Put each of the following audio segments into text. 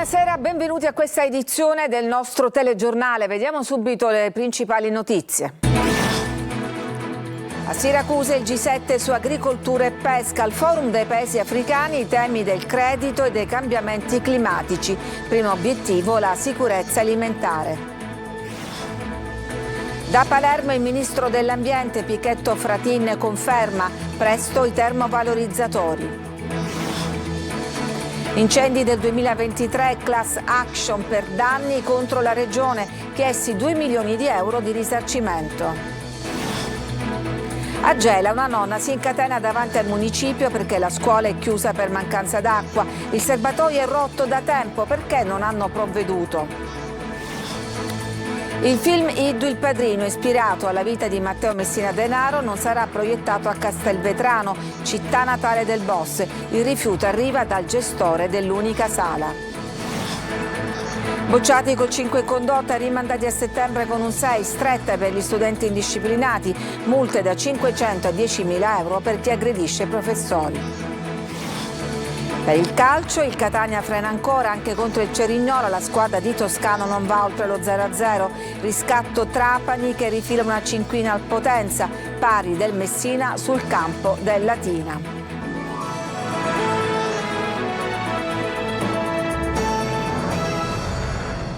Buonasera, benvenuti a questa edizione del nostro telegiornale. Vediamo subito le principali notizie. A Siracusa il G7 su agricoltura e pesca, al forum dei paesi africani, i temi del credito e dei cambiamenti climatici. Primo obiettivo, la sicurezza alimentare. Da Palermo il ministro dell'Ambiente Pichetto Fratin conferma presto i termovalorizzatori. Incendi del 2023, class action per danni contro la regione, chiesti 2 milioni di euro di risarcimento. A Gela una nonna si incatena davanti al municipio perché la scuola è chiusa per mancanza d'acqua. Il serbatoio è rotto da tempo, perché non hanno provveduto? Il film Iddu il Padrino, ispirato alla vita di Matteo Messina Denaro, non sarà proiettato a Castelvetrano, città natale del boss. Il rifiuto arriva dal gestore dell'unica sala. Bocciati col 5 condotta, rimandati a settembre con un 6, strette per gli studenti indisciplinati, multe da 500 a 10.000 euro per chi aggredisce i professori. Per il calcio il Catania frena ancora anche contro il Cerignola, la squadra di Toscano non va oltre lo 0-0, riscatto Trapani che rifila una cinquina al Potenza, pari del Messina sul campo del Latina.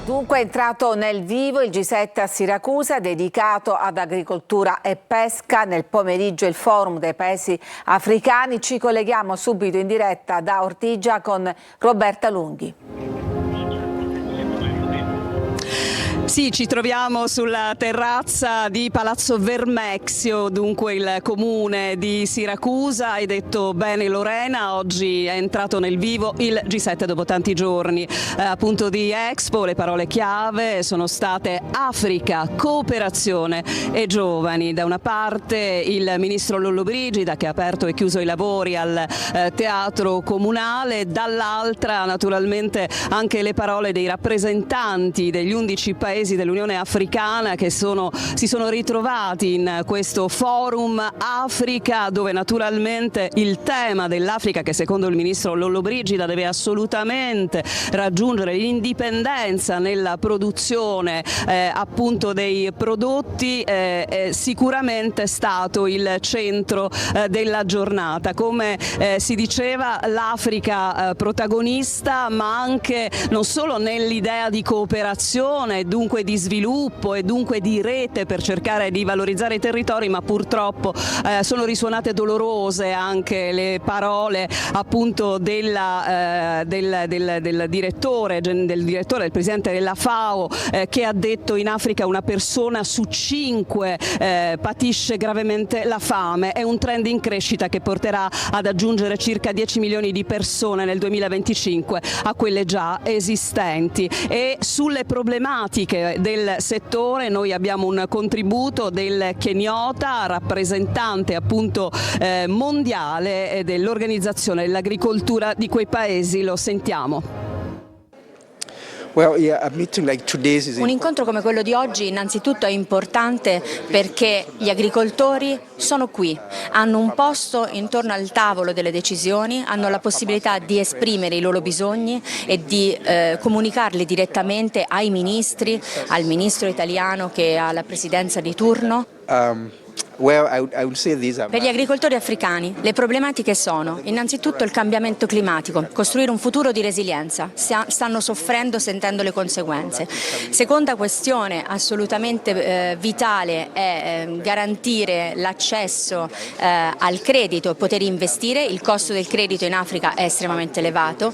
Dunque è entrato nel vivo il G7 a Siracusa dedicato ad agricoltura e pesca. Nel pomeriggio il forum dei paesi africani. Ci colleghiamo subito in diretta da Ortigia con Roberta Lunghi. Sì, ci troviamo sulla terrazza di Palazzo Vermexio, dunque il comune di Siracusa. Hai detto bene Lorena, oggi è entrato nel vivo il G7 dopo tanti giorni appunto di Expo. Le parole chiave sono state Africa, cooperazione e giovani. Da una parte il ministro Lollobrigida che ha aperto e chiuso i lavori al teatro comunale, dall'altra naturalmente anche le parole dei rappresentanti degli 11 paesi dell'Unione Africana che si sono ritrovati in questo forum Africa, dove naturalmente il tema dell'Africa, che secondo il ministro Lollobrigida deve assolutamente raggiungere l'indipendenza nella produzione appunto dei prodotti, è sicuramente stato il centro della giornata. Come si diceva, l'Africa protagonista, ma anche non solo nell'idea di cooperazione, dunque di sviluppo e dunque di rete per cercare di valorizzare i territori, ma purtroppo sono risuonate dolorose anche le parole appunto del direttore, del presidente della FAO, che ha detto in Africa una persona su 5 patisce gravemente la fame. È un trend in crescita che porterà ad aggiungere circa 10 milioni di persone nel 2025 a quelle già esistenti. E sulle problematiche del settore noi abbiamo un contributo del Kenyota, rappresentante appunto mondiale dell'organizzazione dell'agricoltura di quei paesi. Lo sentiamo. Un incontro come quello di oggi innanzitutto è importante perché gli agricoltori sono qui, hanno un posto intorno al tavolo delle decisioni, hanno la possibilità di esprimere i loro bisogni e di comunicarli direttamente ai ministri, al ministro italiano che ha la presidenza di turno. Per gli agricoltori africani le problematiche sono innanzitutto il cambiamento climatico, costruire un futuro di resilienza, stanno soffrendo, sentendo le conseguenze. Seconda questione assolutamente vitale è garantire l'accesso al credito e poter investire. Il costo del credito in Africa è estremamente elevato.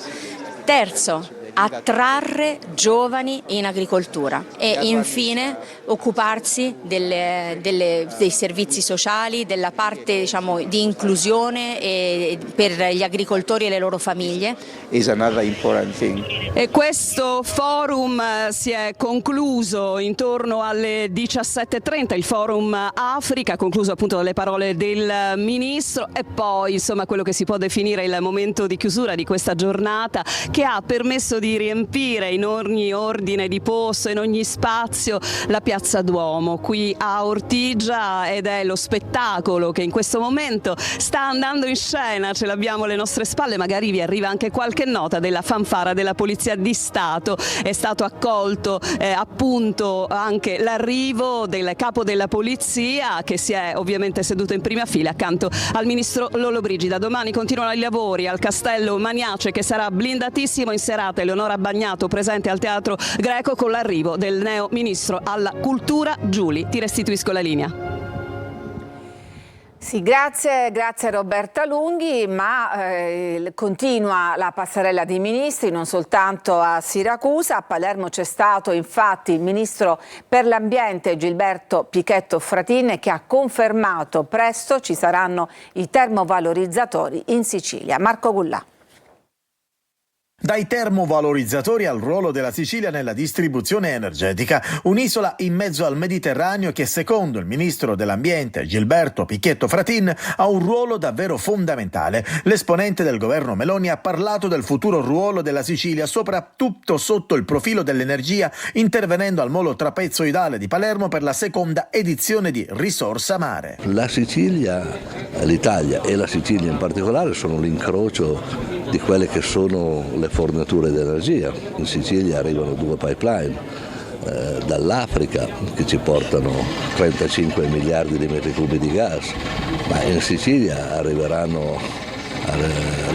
Terzo, attrarre giovani in agricoltura e infine occuparsi dei servizi sociali, della parte di inclusione per gli agricoltori e le loro famiglie. E questo forum si è concluso intorno alle 17:30, il forum Africa, concluso appunto dalle parole del ministro, e poi insomma quello che si può definire il momento di chiusura di questa giornata, che ha permesso di di riempire in ogni ordine di posto, in ogni spazio, la Piazza Duomo qui a Ortigia, ed è lo spettacolo che in questo momento sta andando in scena. Ce l'abbiamo alle nostre spalle, magari vi arriva anche qualche nota della fanfara della Polizia di Stato. È stato accolto appunto anche l'arrivo del capo della Polizia, che si è ovviamente seduto in prima fila accanto al ministro Lollobrigida. Domani continuano i lavori al Castello Maniace, che sarà blindatissimo. In serata Eleonora Bagnato presente al Teatro Greco con l'arrivo del neo ministro alla Cultura. Giuli, ti restituisco la linea. Sì, grazie Roberta Lunghi, ma continua la passerella dei ministri, non soltanto a Siracusa. A Palermo c'è stato infatti il ministro per l'ambiente Gilberto Pichetto Fratin, che ha confermato presto ci saranno i termovalorizzatori in Sicilia. Marco Gullà. Dai termovalorizzatori al ruolo della Sicilia nella distribuzione energetica, un'isola in mezzo al Mediterraneo che secondo il ministro dell'ambiente Gilberto Pichetto Fratin ha un ruolo davvero fondamentale. L'esponente del governo Meloni ha parlato del futuro ruolo della Sicilia, soprattutto sotto il profilo dell'energia, intervenendo al molo trapezoidale di Palermo per la seconda edizione di Risorsa Mare. La Sicilia, l'Italia e la Sicilia in particolare sono l'incrocio di quelle che sono le forniture di energia. In Sicilia arrivano 2 pipeline dall'Africa che ci portano 35 miliardi di metri cubi di gas, ma in Sicilia arriveranno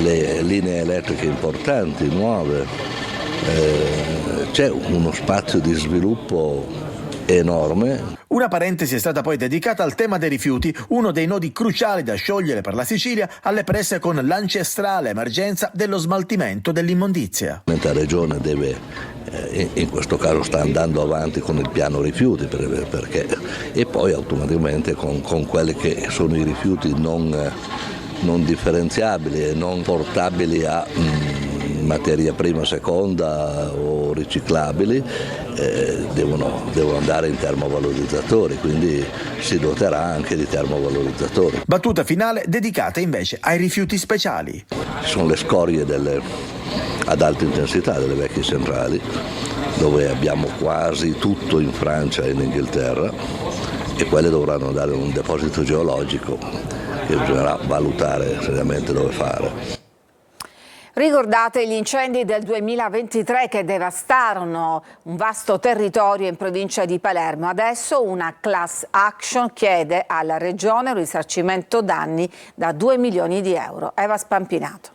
le linee elettriche importanti, nuove. C'è uno spazio di sviluppo enorme. Una parentesi è stata poi dedicata al tema dei rifiuti, uno dei nodi cruciali da sciogliere per la Sicilia, alle prese con l'ancestrale emergenza dello smaltimento dell'immondizia. La Regione deve, in questo caso sta andando avanti con il piano rifiuti, perché, e poi automaticamente con quelli che sono i rifiuti non differenziabili e non portabili a materia prima, seconda o riciclabili, devono andare in termovalorizzatori, quindi si doterà anche di termovalorizzatori. Battuta finale dedicata invece ai rifiuti speciali. Ci sono le scorie ad alta intensità delle vecchie centrali, dove abbiamo quasi tutto in Francia e in Inghilterra, e quelle dovranno andare in un deposito geologico che bisognerà valutare seriamente dove fare. Ricordate gli incendi del 2023 che devastarono un vasto territorio in provincia di Palermo. Adesso una class action chiede alla Regione un risarcimento danni da 2 milioni di euro. Eva Spampinato.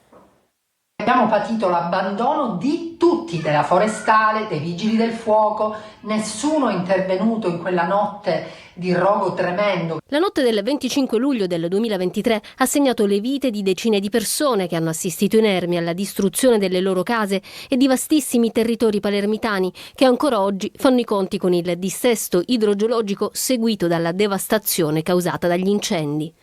Abbiamo patito l'abbandono di tutti, della forestale, dei vigili del fuoco, nessuno è intervenuto in quella notte di rogo tremendo. La notte del 25 luglio del 2023 ha segnato le vite di decine di persone che hanno assistito inermi alla distruzione delle loro case e di vastissimi territori palermitani che ancora oggi fanno i conti con il dissesto idrogeologico seguito dalla devastazione causata dagli incendi.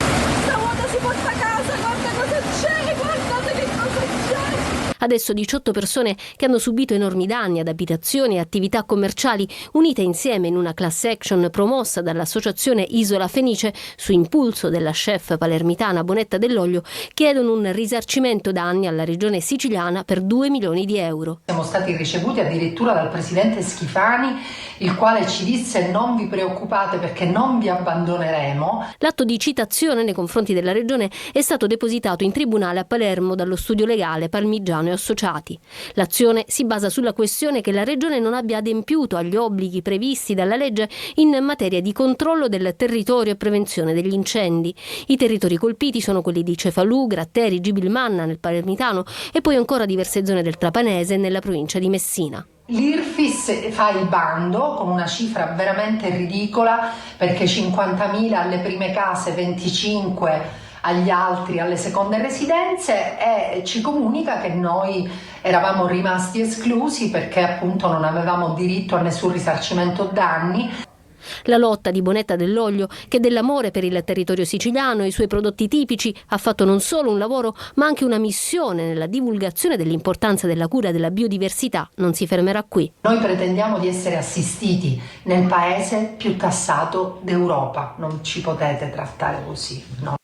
Adesso 18 persone che hanno subito enormi danni ad abitazioni e attività commerciali, unite insieme in una class action promossa dall'associazione Isola Fenice su impulso della chef palermitana Bonetta Dell'Olio, chiedono un risarcimento danni alla regione siciliana per 2 milioni di euro. Siamo stati ricevuti addirittura dal presidente Schifani, il quale ci disse: non vi preoccupate perché non vi abbandoneremo. L'atto di citazione nei confronti della regione è stato depositato in tribunale a Palermo dallo studio legale Parmigiano e Associati. L'azione si basa sulla questione che la regione non abbia adempiuto agli obblighi previsti dalla legge in materia di controllo del territorio e prevenzione degli incendi. I territori colpiti sono quelli di Cefalù, Gratteri, Gibilmanna nel Palermitano e poi ancora diverse zone del Trapanese nella provincia di Messina. L'IRFIS fa il bando con una cifra veramente ridicola, perché 50.000 alle prime case, 25 agli altri, alle seconde residenze, e ci comunica che noi eravamo rimasti esclusi perché appunto non avevamo diritto a nessun risarcimento danni. La lotta di Bonetta Dell'Olio, che dell'amore per il territorio siciliano e i suoi prodotti tipici ha fatto non solo un lavoro ma anche una missione nella divulgazione dell'importanza della cura della biodiversità, non si fermerà qui. Noi pretendiamo di essere assistiti nel paese più tassato d'Europa, non ci potete trattare così, no?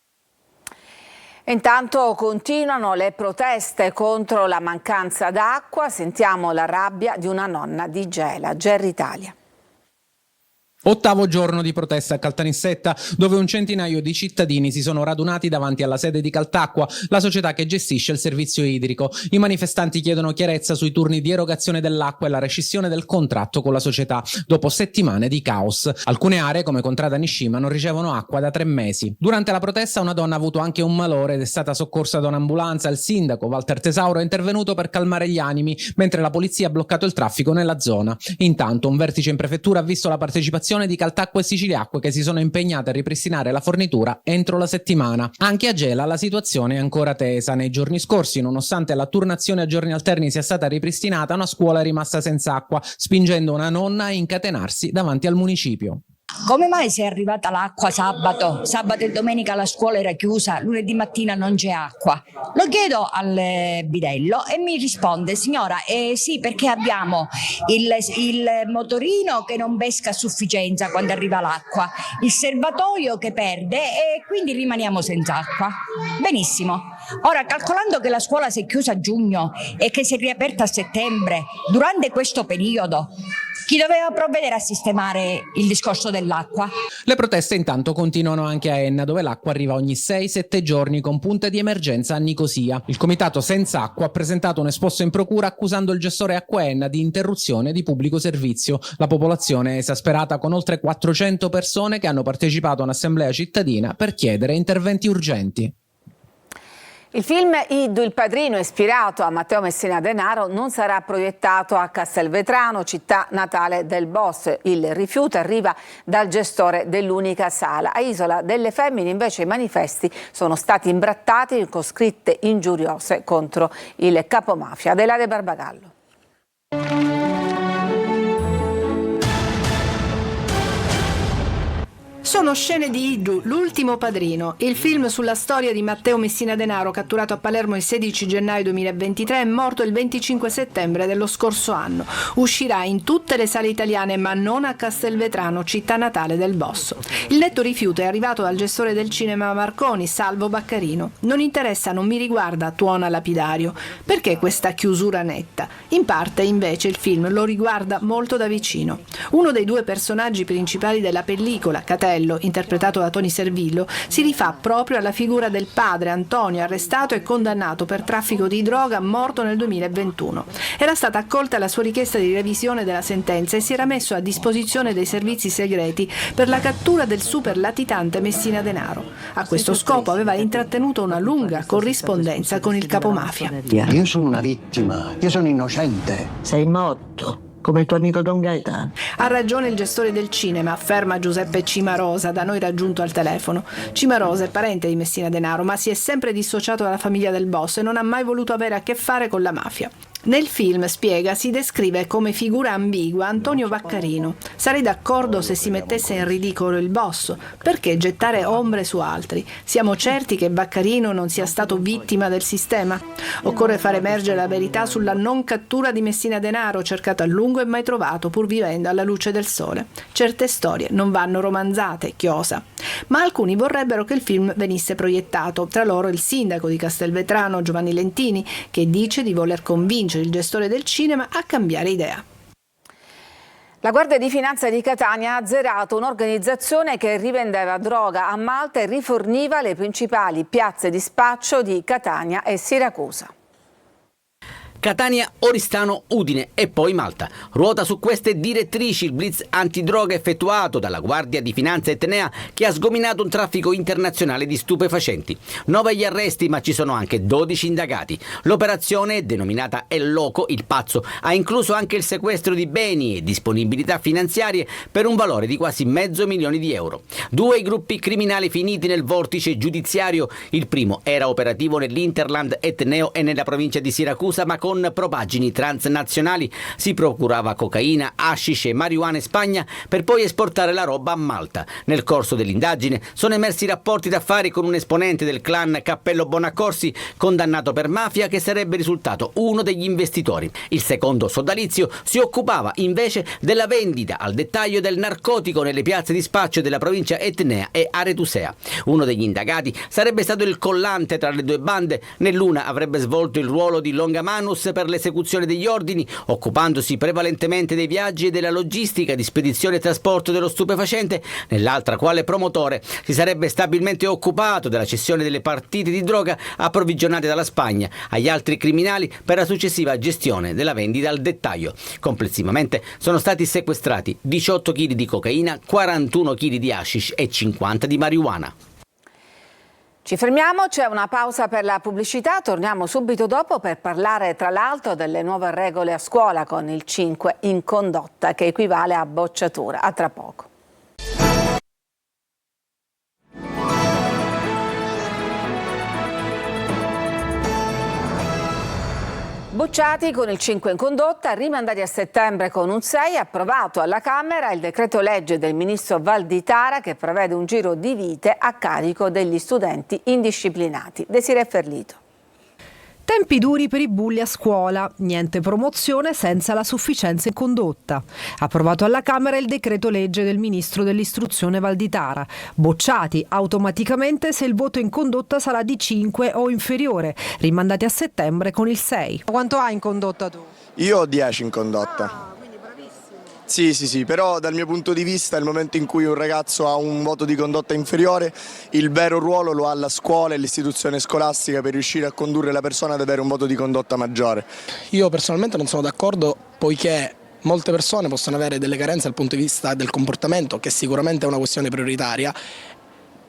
Intanto continuano le proteste contro la mancanza d'acqua. Sentiamo la rabbia di una nonna di Gela, Gerri Italia. 8° giorno di protesta a Caltanissetta, dove un centinaio di cittadini si sono radunati davanti alla sede di Caltacqua, la società che gestisce il servizio idrico. I manifestanti chiedono chiarezza sui turni di erogazione dell'acqua e la rescissione del contratto con la società, dopo settimane di caos. Alcune aree, come Contrada Nishima, non ricevono acqua da 3 mesi. Durante la protesta una donna ha avuto anche un malore ed è stata soccorsa da un'ambulanza. Il sindaco, Walter Tesauro, è intervenuto per calmare gli animi, mentre la polizia ha bloccato il traffico nella zona. Intanto un vertice in prefettura ha visto la partecipazione di Caltacqua e Siciliacque, che si sono impegnate a ripristinare la fornitura entro la settimana. Anche a Gela la situazione è ancora tesa. Nei giorni scorsi, nonostante la turnazione a giorni alterni sia stata ripristinata, una scuola è rimasta senza acqua, spingendo una nonna a incatenarsi davanti al municipio. Come mai se è arrivata l'acqua sabato e domenica la scuola era chiusa, lunedì mattina non c'è acqua? Lo chiedo al bidello e mi risponde: signora, sì, perché abbiamo il motorino che non pesca a sufficienza quando arriva l'acqua, il serbatoio che perde e quindi rimaniamo senza acqua. Benissimo. Ora, calcolando che la scuola si è chiusa a giugno e che si è riaperta a settembre, durante questo periodo chi doveva provvedere a sistemare il discorso dell'acqua? Le proteste intanto continuano anche a Enna, dove l'acqua arriva ogni 6-7 giorni con punte di emergenza a Nicosia. Il comitato Senza Acqua ha presentato un esposto in procura accusando il gestore Acqua Enna di interruzione di pubblico servizio. La popolazione è esasperata, con oltre 400 persone che hanno partecipato a un'assemblea cittadina per chiedere interventi urgenti. Il film Iddu il padrino, ispirato a Matteo Messina Denaro, non sarà proiettato a Castelvetrano, città natale del boss. Il rifiuto arriva dal gestore dell'unica sala. A Isola delle Femmine invece i manifesti sono stati imbrattati con scritte ingiuriose contro il capomafia. Adelaide Barbagallo. Sono scene di Iddu, l'ultimo padrino, il film sulla storia di Matteo Messina Denaro, catturato a Palermo il 16 gennaio 2023 e morto il 25 settembre dello scorso anno. Uscirà in tutte le sale italiane, ma non a Castelvetrano, città natale del boss. Il netto rifiuto è arrivato dal gestore del cinema Marconi, Salvo Baccarino. Non interessa, non mi riguarda, tuona lapidario. Perché questa chiusura netta? In parte, invece, il film lo riguarda molto da vicino. Uno dei 2 personaggi principali della pellicola, Catello, interpretato da Tony Servillo, si rifà proprio alla figura del padre Antonio, arrestato e condannato per traffico di droga, morto nel 2021. Era stata accolta la sua richiesta di revisione della sentenza e si era messo a disposizione dei servizi segreti per la cattura del super latitante Messina Denaro. A questo scopo aveva intrattenuto una lunga corrispondenza con il capomafia. Io sono una vittima, io sono innocente. Sei morto, come il tuo amico Don Gaetano. Ha ragione il gestore del cinema, afferma Giuseppe Cimarosa, da noi raggiunto al telefono. Cimarosa è parente di Messina Denaro, ma si è sempre dissociato dalla famiglia del boss e non ha mai voluto avere a che fare con la mafia. Nel film, spiega, si descrive come figura ambigua Antonio Baccarino. Sarei d'accordo se si mettesse in ridicolo il boss. Perché gettare ombre su altri? Siamo certi che Baccarino non sia stato vittima del sistema? Occorre far emergere la verità sulla non cattura di Messina Denaro, cercato a lungo e mai trovato, pur vivendo alla luce del sole. Certe storie non vanno romanzate, chiosa. Ma alcuni vorrebbero che il film venisse proiettato, tra loro il sindaco di Castelvetrano, Giovanni Lentini, che dice di voler convincere il gestore del cinema a cambiare idea. La Guardia di Finanza di Catania ha azzerato un'organizzazione che rivendeva droga a Malta e riforniva le principali piazze di spaccio di Catania e Siracusa. Catania, Oristano, Udine e poi Malta. Ruota su queste direttrici il blitz antidroga effettuato dalla Guardia di Finanza etnea, che ha sgominato un traffico internazionale di stupefacenti. 9 gli arresti, ma ci sono anche 12 indagati. L'operazione, denominata El Loco, il pazzo, ha incluso anche il sequestro di beni e disponibilità finanziarie per un valore di quasi $500.000 di euro. 2 i gruppi criminali finiti nel vortice giudiziario. Il primo era operativo nell'Interland etneo e nella provincia di Siracusa, ma con con propaggini transnazionali, si procurava cocaina, hashish e marijuana in Spagna per poi esportare la roba a Malta. Nel corso dell'indagine sono emersi rapporti d'affari con un esponente del clan Cappello Bonaccorsi, condannato per mafia, che sarebbe risultato uno degli investitori. Il secondo sodalizio si occupava invece della vendita al dettaglio del narcotico nelle piazze di spaccio della provincia etnea e Aretusea. Uno degli indagati sarebbe stato il collante tra le due bande. Nell'una avrebbe svolto il ruolo di longamanus per l'esecuzione degli ordini, occupandosi prevalentemente dei viaggi e della logistica di spedizione e trasporto dello stupefacente. Nell'altra, quale promotore, si sarebbe stabilmente occupato della cessione delle partite di droga approvvigionate dalla Spagna agli altri criminali per la successiva gestione della vendita al dettaglio. Complessivamente sono stati sequestrati 18 kg di cocaina, 41 kg di hashish e 50 di marijuana. Ci fermiamo, c'è una pausa per la pubblicità, torniamo subito dopo per parlare tra l'altro delle nuove regole a scuola con il 5 in condotta, che equivale a bocciatura. A tra poco. Bocciati con il 5 in condotta, rimandati a settembre con un 6, approvato alla Camera il decreto legge del ministro Valditara che prevede un giro di vite a carico degli studenti indisciplinati. Desiree Ferlito. Tempi duri per i bulli a scuola, niente promozione senza la sufficienza in condotta. Approvato alla Camera il decreto legge del ministro dell'istruzione Valditara. Bocciati automaticamente se il voto in condotta sarà di 5 o inferiore, rimandati a settembre con il 6. Quanto hai in condotta tu? Io ho 10 in condotta. Sì, però dal mio punto di vista nel momento in cui un ragazzo ha un voto di condotta inferiore, il vero ruolo lo ha la scuola e l'istituzione scolastica per riuscire a condurre la persona ad avere un voto di condotta maggiore. Io personalmente non sono d'accordo, poiché molte persone possono avere delle carenze dal punto di vista del comportamento, che sicuramente è una questione prioritaria,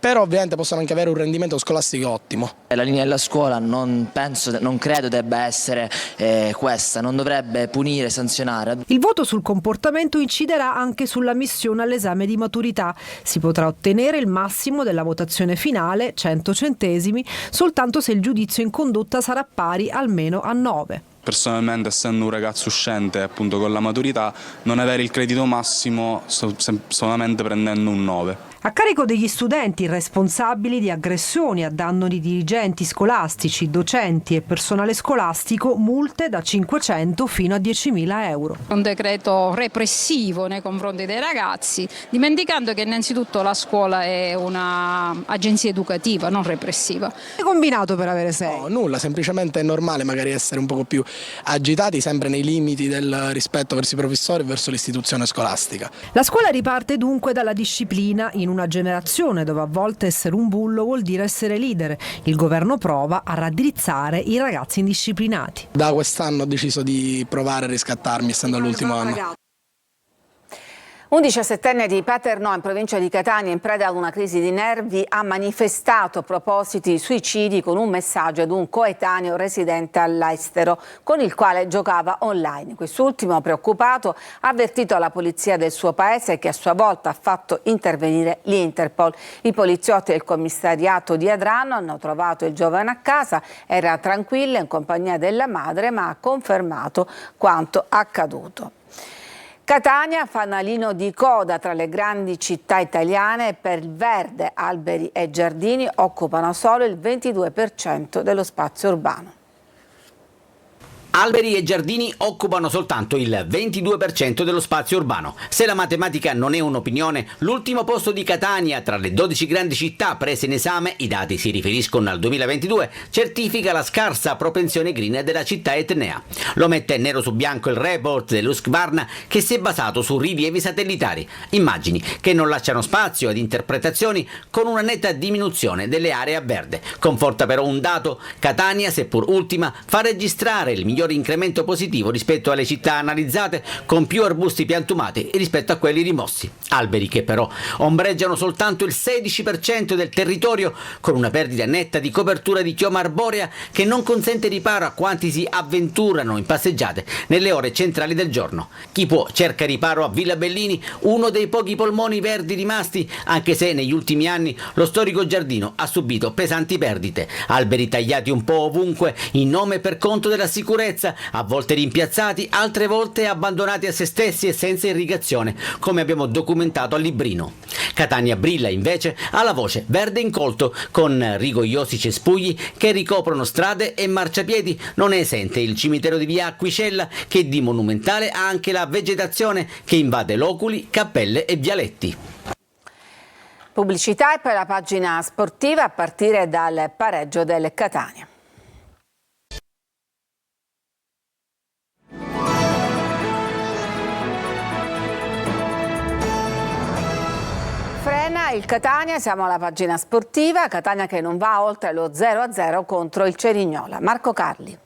però ovviamente possono anche avere un rendimento scolastico ottimo. La linea della scuola non credo debba essere questa, non dovrebbe punire, sanzionare. Il voto sul comportamento inciderà anche sull'ammissione all'esame di maturità. Si potrà ottenere il massimo della votazione finale, 100 centesimi, soltanto se il giudizio in condotta sarà pari almeno a 9. Personalmente, essendo un ragazzo uscente appunto con la maturità, non avere il credito massimo solamente prendendo un 9. A carico degli studenti responsabili di aggressioni a danno di dirigenti scolastici, docenti e personale scolastico, multe da 500 fino a 10.000 euro. Un decreto repressivo nei confronti dei ragazzi, dimenticando che innanzitutto la scuola è un'agenzia educativa, non repressiva. Che hai combinato per avere 6? No, nulla, semplicemente è normale magari essere un poco più agitati, sempre nei limiti del rispetto verso i professori e verso l'istituzione scolastica. La scuola riparte dunque dalla disciplina in una generazione dove a volte essere un bullo vuol dire essere leader. Il governo prova a raddrizzare i ragazzi indisciplinati. Da quest'anno ho deciso di provare a riscattarmi, essendo l'ultimo anno. Un 17enne di Paternò in provincia di Catania, in preda ad una crisi di nervi, ha manifestato a proposito di suicidi con un messaggio ad un coetaneo residente all'estero con il quale giocava online. Quest'ultimo, preoccupato, ha avvertito la polizia del suo paese, che a sua volta ha fatto intervenire l'Interpol. I poliziotti del commissariato di Adrano hanno trovato il giovane a casa, era tranquillo in compagnia della madre, ma ha confermato quanto accaduto. Catania, fanalino di coda tra le grandi città italiane per il verde. Alberi e giardini occupano solo il 22% dello spazio urbano. Alberi e giardini occupano soltanto il 22% dello spazio urbano. Se la matematica non è un'opinione, l'ultimo posto di Catania tra le 12 grandi città prese in esame, i dati si riferiscono al 2022, certifica la scarsa propensione green della città etnea. Lo mette nero su bianco il report dell'Husqvarna, che si è basato su rilievi satellitari. Immagini che non lasciano spazio ad interpretazioni, con una netta diminuzione delle aree a verde. Conforta però un dato: Catania, seppur ultima, fa registrare il miglior incremento positivo rispetto alle città analizzate, con più arbusti piantumati rispetto a quelli rimossi. Alberi che però ombreggiano soltanto il 16% del territorio, con una perdita netta di copertura di chioma arborea che non consente riparo a quanti si avventurano in passeggiate nelle ore centrali del giorno. Chi può cerca riparo a Villa Bellini, uno dei pochi polmoni verdi rimasti, anche se negli ultimi anni lo storico giardino ha subito pesanti perdite. Alberi tagliati un po' ovunque in nome e per conto della sicurezza, sicurezza, a volte rimpiazzati, altre volte abbandonati a se stessi e senza irrigazione, come abbiamo documentato a Librino. Catania brilla invece alla voce verde incolto, con rigogliosi cespugli che ricoprono strade e marciapiedi. Non è esente il cimitero di via Aquicella, che di monumentale ha anche la vegetazione che invade loculi, cappelle e vialetti. Pubblicità e poi la pagina sportiva a partire dal pareggio del Catania. Frena il Catania, siamo alla pagina sportiva. Catania che non va oltre lo 0-0 contro il Cerignola. Marco Carli.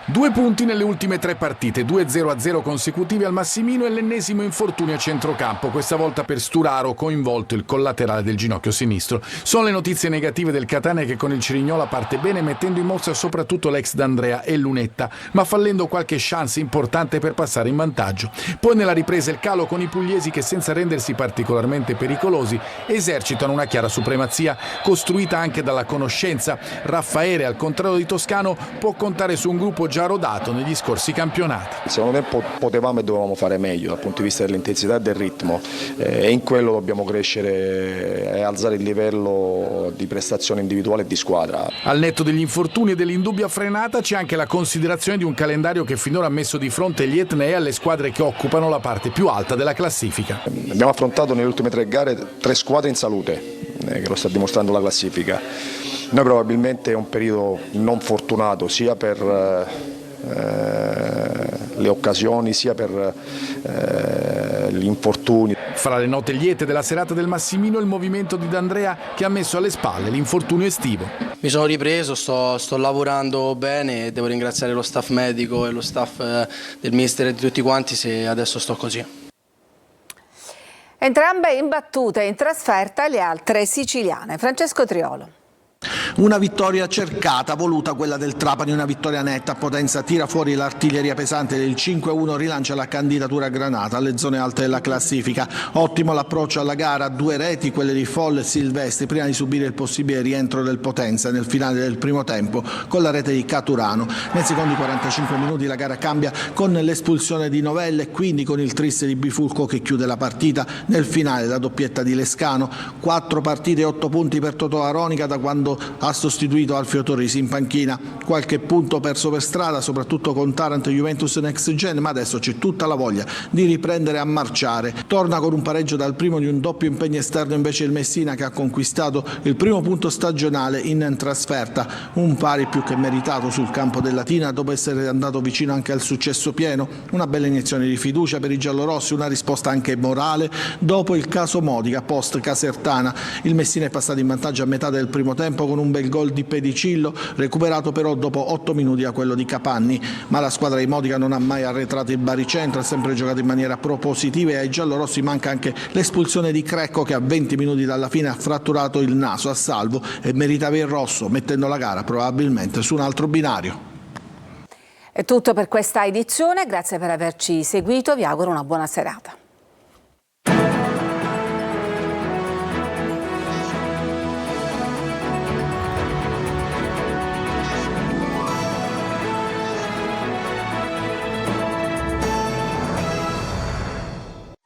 2 punti nelle ultime 3 partite, 2 0-0 consecutivi al Massimino e l'ennesimo infortunio a centrocampo, questa volta per Sturaro, coinvolto il collaterale del ginocchio sinistro. Sono le notizie negative del Catania, che con il Cerignola parte bene, mettendo in mostra soprattutto l'ex D'Andrea e Lunetta, ma fallendo qualche chance importante per passare in vantaggio. Poi nella ripresa il calo con i pugliesi che, senza rendersi particolarmente pericolosi, esercitano una chiara supremazia, costruita anche dalla conoscenza. Raffaele, al contrario di Toscano, può contare su un gruppo già rodato negli scorsi campionati. Secondo me potevamo e dovevamo fare meglio dal punto di vista dell'intensità e del ritmo, e in quello dobbiamo crescere e alzare il livello di prestazione individuale e di squadra. Al netto degli infortuni e dell'indubbia frenata c'è anche la considerazione di un calendario che finora ha messo di fronte gli etnei alle squadre che occupano la parte più alta della classifica. Abbiamo affrontato nelle ultime 3 gare 3 squadre in salute, che lo sta dimostrando la classifica. Noi probabilmente è un periodo non fortunato sia per le occasioni sia per gli infortuni. Fra le note liete della serata del Massimino il movimento di D'Andrea, che ha messo alle spalle l'infortunio estivo. Mi sono ripreso, sto lavorando bene e devo ringraziare lo staff medico e lo staff del mister e di tutti quanti se adesso sto così. Entrambe imbattute in trasferta le altre siciliane. Francesco Triolo. Una vittoria cercata, voluta quella del Trapani, una vittoria netta. Potenza tira fuori l'artiglieria pesante del 5-1, rilancia la candidatura Granata alle zone alte della classifica. Ottimo l'approccio alla gara, 2 reti, quelle di Foll e Silvestri, prima di subire il possibile rientro del Potenza nel finale del primo tempo con la rete di Caturano. Nei secondi 45 minuti la gara cambia con l'espulsione di Novella e quindi con il triste di Bifulco che chiude la partita. Nel finale la doppietta di Lescano, 4 partite e 8 punti per Totò Aronica da quando ha sostituito Alfio Torrisi in panchina. Qualche punto perso per strada, soprattutto con Taranto e Juventus Next Gen, ma adesso c'è tutta la voglia di riprendere a marciare. Torna con un pareggio dal primo di un doppio impegno esterno invece il Messina, che ha conquistato il primo punto stagionale in trasferta, un pari più che meritato sul campo del Latina dopo essere andato vicino anche al successo pieno. Una bella iniezione di fiducia per i giallorossi, una risposta anche morale dopo il caso Modica post Casertana. Il Messina è passato in vantaggio a metà del primo tempo con un bel gol di Pedicillo, recuperato però dopo 8 minuti da quello di Capanni, ma la squadra di Modica non ha mai arretrato il baricentro, ha sempre giocato in maniera propositiva e ai giallorossi manca anche l'espulsione di Crecco, che a 20 minuti dalla fine ha fratturato il naso a Salvo e meritava il rosso, mettendo la gara probabilmente su un altro binario. È tutto per questa edizione, grazie per averci seguito, vi auguro una buona serata.